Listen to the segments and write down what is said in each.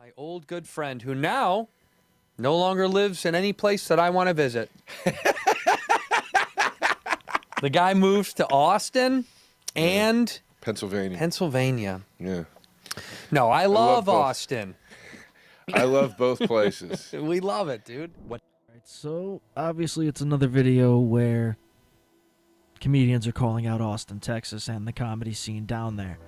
My old good friend who now no longer lives in any place that I want to visit. The guy moved to Austin and Pennsylvania. Yeah. No, I love both. Austin. I love both places. We love it, dude. Right, so obviously it's another video where comedians are calling out Austin, Texas, and the comedy scene down there.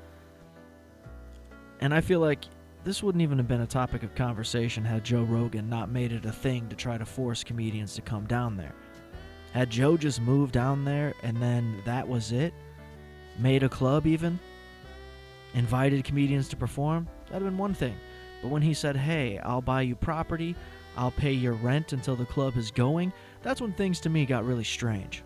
And I feel like this wouldn't even have been a topic of conversation had Joe Rogan not made it a thing to try to force comedians to come down there. Had Joe just moved down there and then that was it, made a club even, invited comedians to perform, that'd have been one thing. But when he said, hey, I'll buy you property, I'll pay your rent until the club is going, that's when things to me got really strange.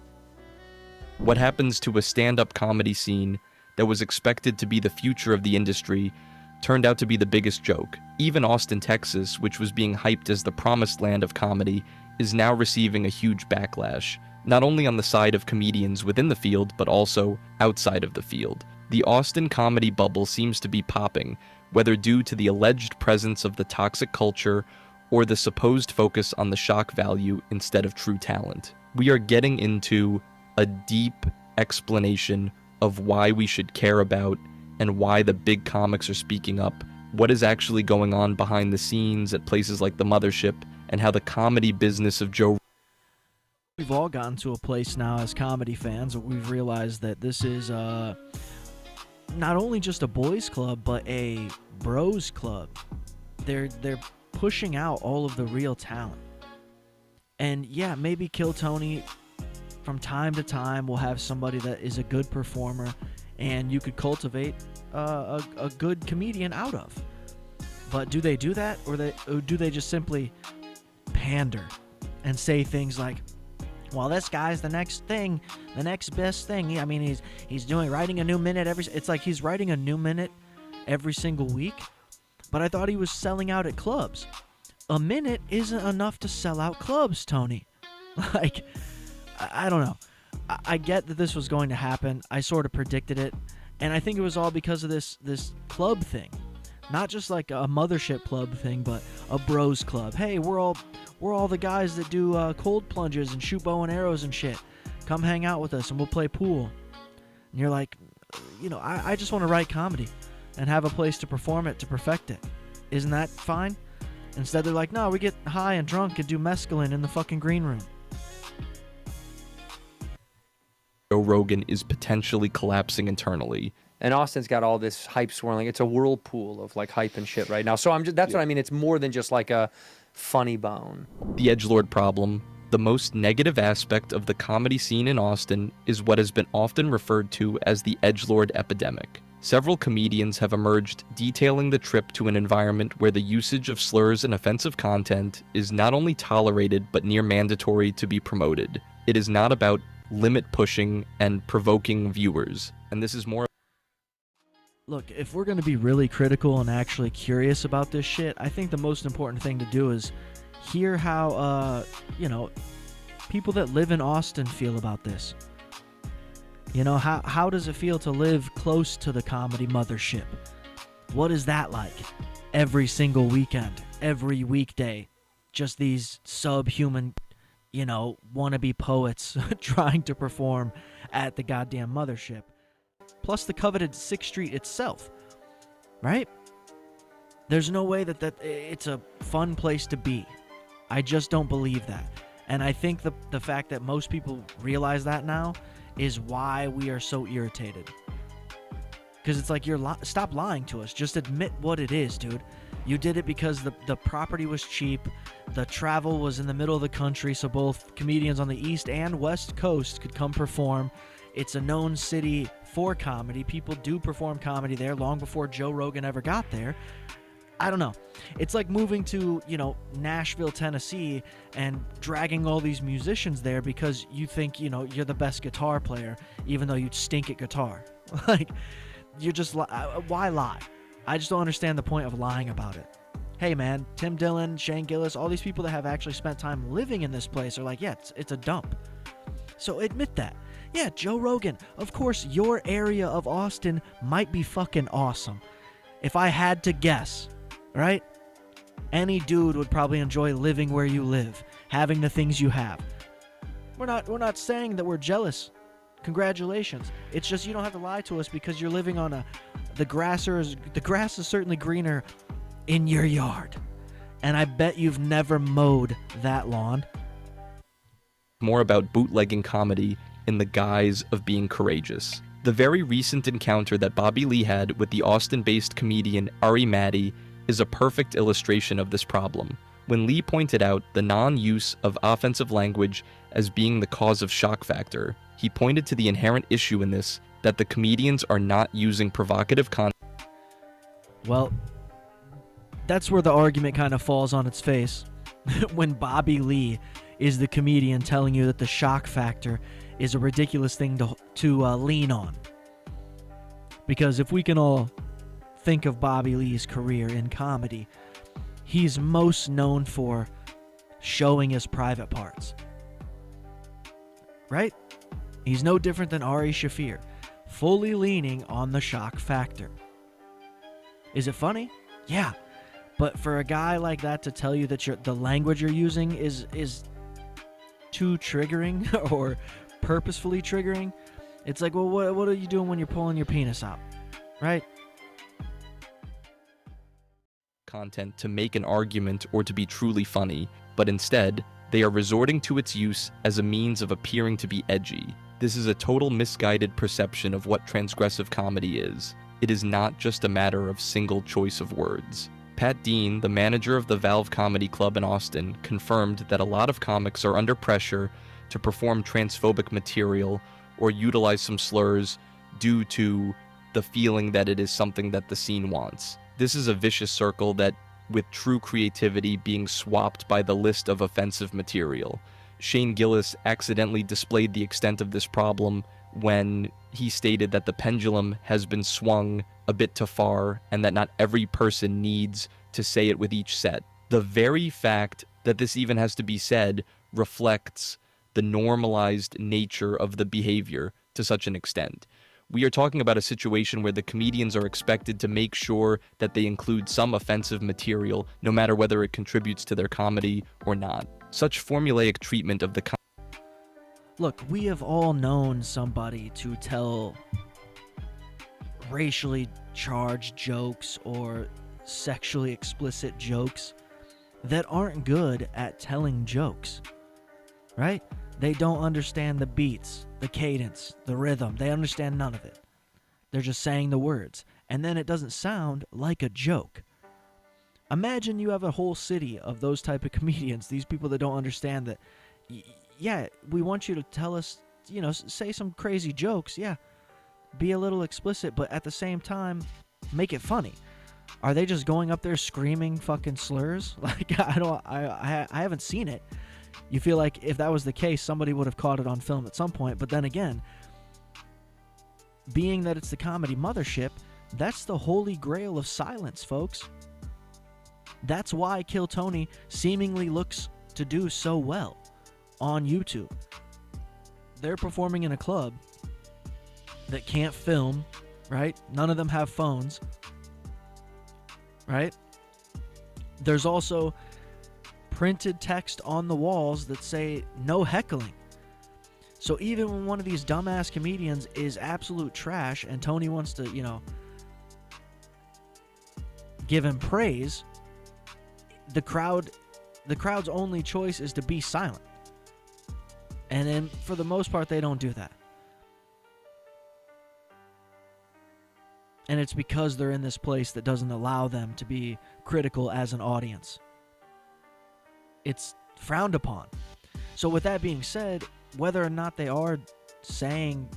What happens to a stand-up comedy scene that was expected to be the future of the industry turned out to be the biggest joke. Even Austin, Texas, which was being hyped as the promised land of comedy, is now receiving a huge backlash, not only on the side of comedians within the field, but also outside of the field. The Austin comedy bubble seems to be popping, whether due to the alleged presence of the toxic culture or the supposed focus on the shock value instead of true talent. We are getting into a deep explanation of why we should care about and why the big comics are speaking up, what is actually going on behind the scenes at places like the Mothership, and how the comedy business of Joe... We've all gotten to a place now as comedy fans where we've realized that this is not only just a boys club, but a bros club. They're pushing out all of the real talent. And yeah, maybe Kill Tony from time to time will have somebody that is a good performer and you could cultivate a good comedian out of. But do they do that, or do they just simply pander and say things like, well, this guy's the next thing, the next best thing. I mean, he's writing a new minute it's like he's writing a new minute every single week, but I thought he was selling out at clubs. A minute isn't enough to sell out clubs, Tony. Like, I don't know. I get that this was going to happen. I sort of predicted it, and I think it was all because of this club thing. Not just like a Mothership club thing, but a bros club. Hey, we're all the guys that do cold plunges and shoot bow and arrows and shit. Come hang out with us and we'll play pool. And you're like, I just want to write comedy and have a place to perform it, to perfect it. Isn't that fine? Instead they're like, no, we get high and drunk and do mescaline in the fucking green room. Joe Rogan is potentially collapsing internally. And Austin's got all this hype swirling. It's a whirlpool of like hype and shit right now. So that's what I mean. It's more than just like a funny bone. The edgelord problem, the most negative aspect of the comedy scene in Austin, is what has been often referred to as the edgelord epidemic. Several comedians have emerged detailing the trip to an environment where the usage of slurs and offensive content is not only tolerated but near mandatory to be promoted. It is not about limit pushing and provoking viewers, and this is more... Look, if we're going to be really critical and actually curious about this shit, I think the most important thing to do is hear how, people that live in Austin feel about this. How does it feel to live close to the comedy Mothership? What is that like? Every single weekend, every weekday, just these subhuman, wannabe poets trying to perform at the goddamn Mothership. Plus the coveted 6th Street itself, right? There's no way that it's a fun place to be. I just don't believe that. And I think the fact that most people realize that now is why we are so irritated. Because it's like, stop lying to us. Just admit what it is, dude. You did it because the property was cheap, the travel was in the middle of the country, so both comedians on the East and West Coast could come perform. It's a known city for comedy. People do perform comedy there long before Joe Rogan ever got there. I don't know. It's like moving to, Nashville, Tennessee and dragging all these musicians there because you think, you're the best guitar player, even though you stink at guitar. Like, you're just, why lie? I just don't understand the point of lying about it. Hey, man, Tim Dillon, Shane Gillis, all these people that have actually spent time living in this place are like, yeah, it's a dump. So admit that. Yeah, Joe Rogan, of course, your area of Austin might be fucking awesome. If I had to guess, right? Any dude would probably enjoy living where you live, having the things you have. We're not saying that we're jealous. Congratulations. It's just you don't have to lie to us because you're living on the grass is certainly greener in your yard. And I bet you've never mowed that lawn. More about bootlegging comedy in the guise of being courageous. The very recent encounter that Bobby Lee had with the Austin-based comedian Ari Maddie is a perfect illustration of this problem. When Lee pointed out the non-use of offensive language as being the cause of shock factor, he pointed to the inherent issue in this, that the comedians are not using provocative content. Well, that's where the argument kind of falls on its face. When Bobby Lee is the comedian telling you that the shock factor is a ridiculous thing to lean on. Because if we can all think of Bobby Lee's career in comedy, he's most known for showing his private parts. Right? He's no different than Ari Shaffir, fully leaning on the shock factor. Is it funny? Yeah. But for a guy like that to tell you that the language you're using is too triggering or purposefully triggering, it's like, well, what are you doing when you're pulling your penis out? Right? Content to make an argument or to be truly funny, but instead, they are resorting to its use as a means of appearing to be edgy. This is a total misguided perception of what transgressive comedy is. It is not just a matter of single choice of words. Pat Dean, the manager of the Valve Comedy Club in Austin, confirmed that a lot of comics are under pressure to perform transphobic material or utilize some slurs due to the feeling that it is something that the scene wants. This is a vicious circle that, with true creativity being swapped by the list of offensive material. Shane Gillis accidentally displayed the extent of this problem when he stated that the pendulum has been swung a bit too far and that not every person needs to say it with each set. The very fact that this even has to be said reflects the normalized nature of the behavior to such an extent. We are talking about a situation where the comedians are expected to make sure that they include some offensive material, no matter whether it contributes to their comedy or not. Such formulaic treatment of the Look, we have all known somebody to tell racially charged jokes or sexually explicit jokes that aren't good at telling jokes, right? They don't understand the beats, the cadence, the rhythm. They understand none of it. They're just saying the words, and then it doesn't sound like a joke. Imagine you have a whole city of those type of comedians, these people that don't understand that, yeah, we want you to tell us, say some crazy jokes, yeah, be a little explicit, but at the same time, make it funny. Are they just going up there screaming fucking slurs? Like, I haven't seen it. You feel like if that was the case, somebody would have caught it on film at some point. But then again, being that it's the comedy Mothership, that's the holy grail of silence, folks. That's why Kill Tony seemingly looks to do so well on YouTube. They're performing in a club that can't film, right? None of them have phones, right? There's also printed text on the walls that say no heckling. So even when one of these dumbass comedians is absolute trash and Tony wants to, give him praise, the crowd's only choice is to be silent. And then for the most part, they don't do that. And it's because they're in this place that doesn't allow them to be critical as an audience. It's frowned upon. So with that being said, whether or not they are saying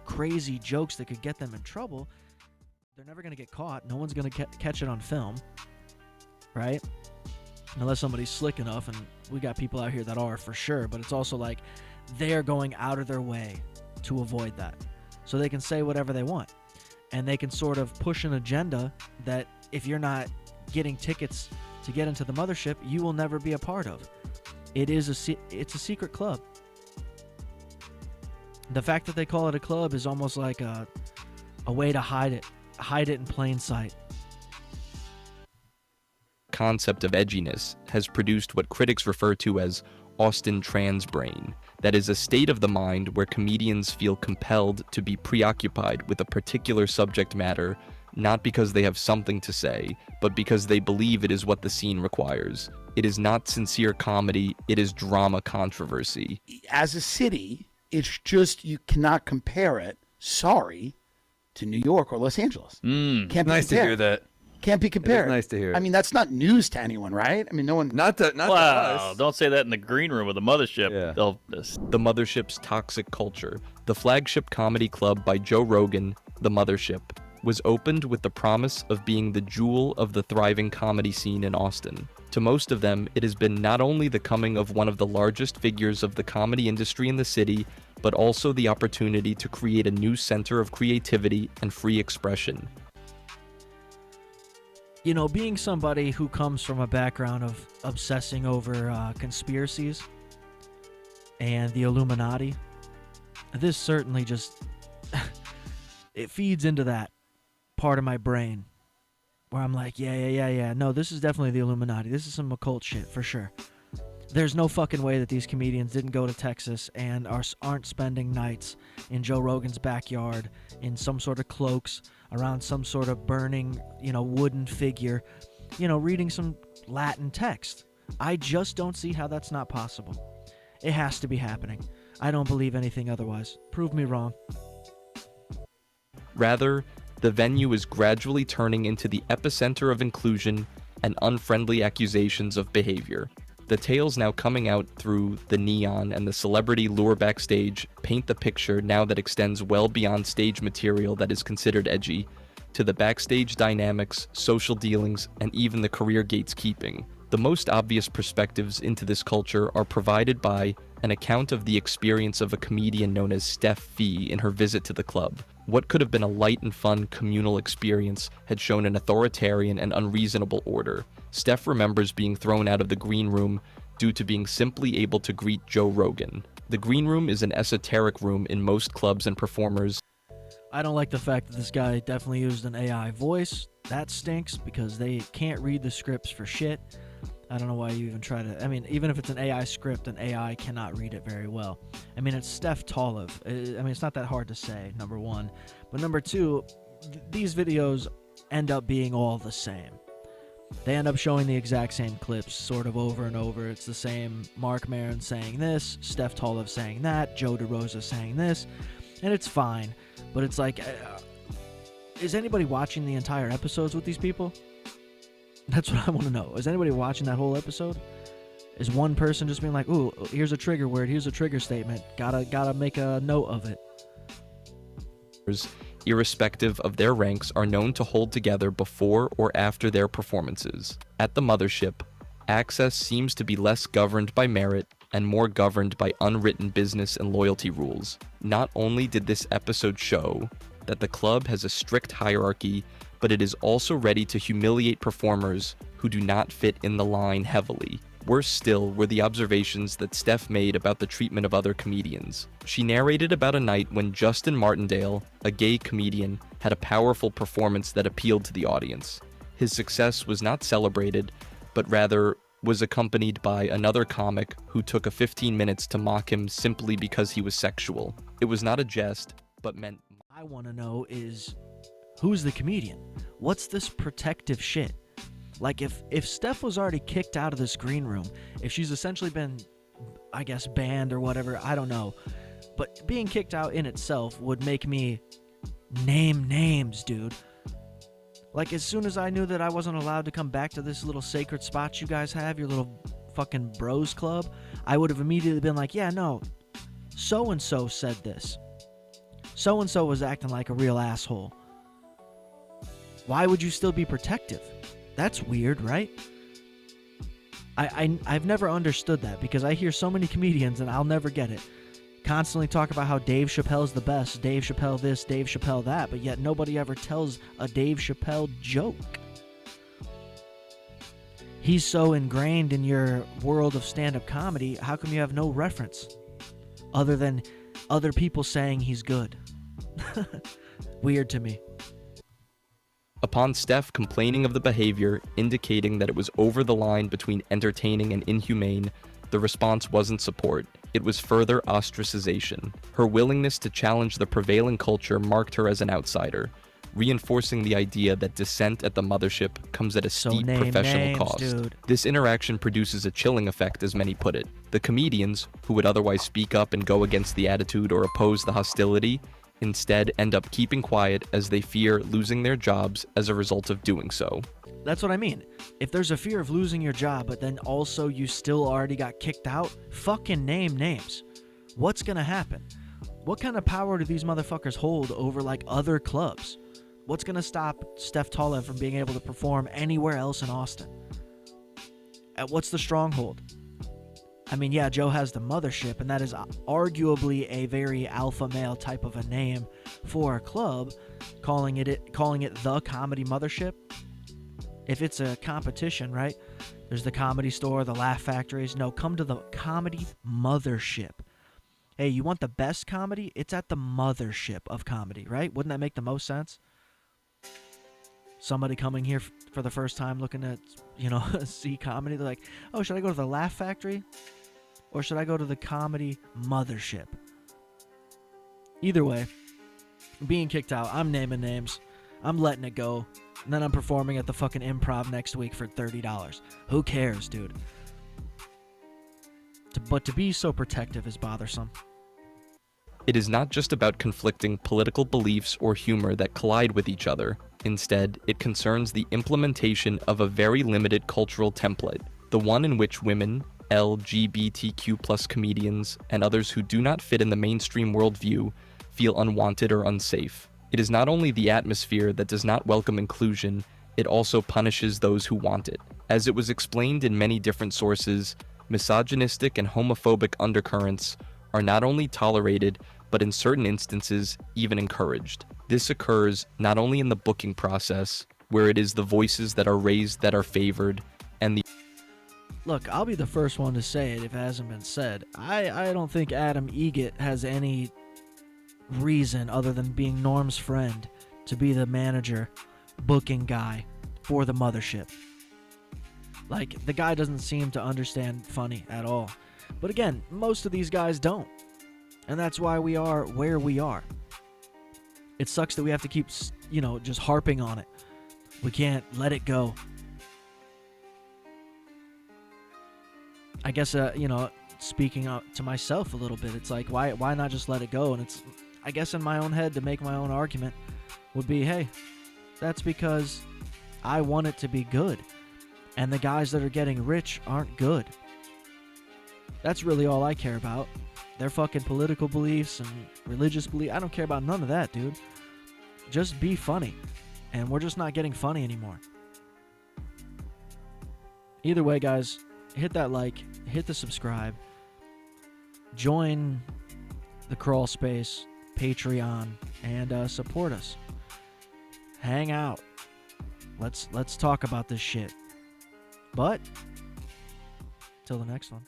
crazy jokes that could get them in trouble, they're never going to get caught. No one's going to catch it on film, right? Unless somebody's slick enough, and we got people out here that are for sure, but it's also like they're going out of their way to avoid that. So they can say whatever they want. And they can sort of push an agenda that if you're not getting tickets to get into the Mothership, you will never be a part of. It's a secret club. The fact that they call it a club is almost like a way to hide it in plain sight. concept of edginess has produced what critics refer to as Austin trans brain. That is a state of the mind where comedians feel compelled to be preoccupied with a particular subject matter, not because they have something to say, but because they believe it is what the scene requires. It is not sincere comedy, it is drama controversy. As a city, it's just, you cannot compare it, sorry, to New York or Los Angeles. Can't be nice to compared. hear that. Can't be compared. Nice to hear. I mean, that's not news to anyone, right? I mean, no one. Not to us. Don't say that in the green room of the Mothership. Yeah. The Mothership's toxic culture. The flagship comedy club by Joe Rogan, The Mothership, was opened with the promise of being the jewel of the thriving comedy scene in Austin. To most of them, it has been not only the coming of one of the largest figures of the comedy industry in the city, but also the opportunity to create a new center of creativity and free expression. You know, being somebody who comes from a background of obsessing over conspiracies and the Illuminati, this certainly just, it feeds into that part of my brain where I'm like, yeah. No, this is definitely the Illuminati. This is some occult shit for sure. There's no fucking way that these comedians didn't go to Texas and aren't spending nights in Joe Rogan's backyard in some sort of cloaks around some sort of burning, wooden figure, reading some Latin text. I just don't see how that's not possible. It has to be happening. I don't believe anything otherwise. Prove me wrong. Rather, the venue is gradually turning into the epicenter of inclusion and unfriendly accusations of behavior. The tales now coming out through the neon and the celebrity lure backstage paint the picture now that extends well beyond stage material that is considered edgy, to the backstage dynamics, social dealings, and even the career gates keeping. The most obvious perspectives into this culture are provided by an account of the experience of a comedian known as Steph Fee in her visit to the club. What could have been a light and fun communal experience had shown an authoritarian and unreasonable order. Steph remembers being thrown out of the green room due to being simply able to greet Joe Rogan. The green room is an esoteric room in most clubs and performers. I don't like the fact that this guy definitely used an AI voice. That stinks because they can't read the scripts for shit. I don't know why you even try to... I mean, even if it's an AI script, an AI cannot read it very well. I mean, it's Steph Tolev. I mean, it's not that hard to say, number one. But number two, these videos end up being all the same. They end up showing the exact same clips sort of over and over. It's the same Mark Maron saying this, Steph Tolev saying that, Joe DeRosa saying this, and it's fine. But it's like, is anybody watching the entire episodes with these people? That's what I want to know. Is anybody watching that whole episode? Is one person just being like, ooh, here's a trigger word, here's a trigger statement, gotta make a note of it? Irrespective of their ranks, are known to hold together before or after their performances. At the Mothership, access seems to be less governed by merit and more governed by unwritten business and loyalty rules. Not only did this episode show that the club has a strict hierarchy, but it is also ready to humiliate performers who do not fit in the line heavily. Worse still were the observations that Steph made about the treatment of other comedians. She narrated about a night when Justin Martindale, a gay comedian, had a powerful performance that appealed to the audience. His success was not celebrated, but rather was accompanied by another comic who took a 15 minutes to mock him simply because he was sexual. It was not a jest, but meant... I want to know is, who's the comedian? What's this protective shit? Like, if Steph was already kicked out of this green room, if she's essentially been, I guess, banned or whatever, I don't know. But being kicked out in itself would make me name names, dude. Like, as soon as I knew that I wasn't allowed to come back to this little sacred spot you guys have, your little fucking bros club, I would have immediately been like, yeah, no, so-and-so said this. So-and-so was acting like a real asshole. Why would you still be protective? That's weird, right? I've never understood that because I hear so many comedians, and I'll never get it, constantly talk about how Dave Chappelle's the best, Dave Chappelle this, Dave Chappelle that, but yet nobody ever tells a Dave Chappelle joke. He's so ingrained in your world of stand-up comedy, how come you have no reference other than other people saying he's good? Weird to me. Upon Steph complaining of the behavior, indicating that it was over the line between entertaining and inhumane, the response wasn't support. It was further ostracization. Her willingness to challenge the prevailing culture marked her as an outsider, reinforcing the idea that dissent at the Mothership comes at a steep professional cost. Dude. This interaction produces a chilling effect, as many put it. The comedians, who would otherwise speak up and go against the attitude or oppose the hostility, instead end up keeping quiet as they fear losing their jobs as a result of doing so. That's what I mean. If there's a fear of losing your job, but then also you still already got kicked out, fucking name names. What's gonna happen? What kind of power do these motherfuckers hold over like other clubs? What's gonna stop Steph Tolev from being able to perform anywhere else in Austin? What's the stronghold? I mean, yeah, Joe has the Mothership, and that is arguably a very alpha male type of a name for a club, calling it the Comedy Mothership. If it's a competition, right? There's the Comedy Store, the Laugh Factories. No, come to the Comedy Mothership. Hey, you want the best comedy? It's at the Mothership of comedy, right? Wouldn't that make the most sense? Somebody coming here for the first time looking at, see comedy, they're like, oh, should I go to the Laugh Factory? Or should I go to the Comedy Mothership? Either way, being kicked out, I'm naming names. I'm letting it go. And then I'm performing at the fucking Improv next week for $30. Who cares, dude? But to be so protective is bothersome. It is not just about conflicting political beliefs or humor that collide with each other. Instead, it concerns the implementation of a very limited cultural template, the one in which women, LGBTQ+ comedians, and others who do not fit in the mainstream worldview feel unwanted or unsafe. It is not only the atmosphere that does not welcome inclusion, it also punishes those who want it. As it was explained in many different sources, misogynistic and homophobic undercurrents are not only tolerated, but in certain instances, even encouraged. This occurs not only in the booking process, where it is the voices that are raised that are favored, and the... Look, I'll be the first one to say it if it hasn't been said. I don't think Adam Egget has any reason other than being Norm's friend to be the manager, booking guy for the Mothership. Like, the guy doesn't seem to understand funny at all. But again, most of these guys don't. And that's why we are where we are. It sucks that we have to keep, just harping on it. We can't let it go. I guess, speaking out to myself a little bit, it's like, why not just let it go? And it's, I guess in my own head, to make my own argument, would be, hey, that's because I want it to be good. And the guys that are getting rich aren't good. That's really all I care about. Their fucking political beliefs and religious beliefs. I don't care about none of that, dude. Just be funny. And we're just not getting funny anymore. Either way, guys, hit that like, hit the subscribe, join the Crawl Space, Patreon, and support us. Hang out. Let's talk about this shit. But till the next one.